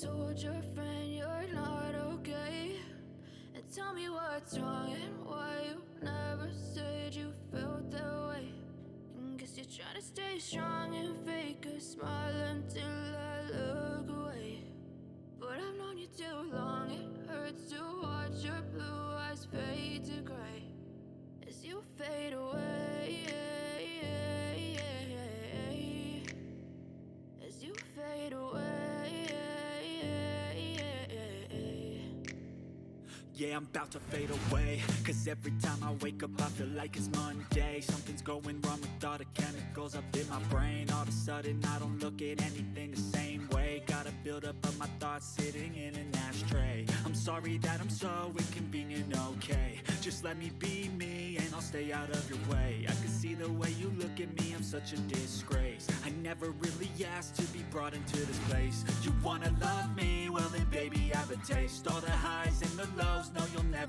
told your friend you're not okay? And tell me what's wrong and why you never said you felt that way. And guess you're trying to stay strong and fake a smile until I look away. But I've known you too long, it hurts to watch your blue eyes fade to grey as you fade away, as you fade away. Yeah, I'm about to fade away, 'cause every time I wake up I feel like it's Monday. Something's going wrong with all the chemicals up in my brain. All of a sudden I don't look at anything the same way. Gotta build up of my thoughts sitting in an ashtray. I'm sorry that I'm so inconvenient, okay? Just let me be me and I'll stay out of your way. I can see the way you look at me, I'm such a disgrace. I never really asked to be brought into this place. You wanna love me? Well then baby, have a taste. All the highs and the lows, no you'll never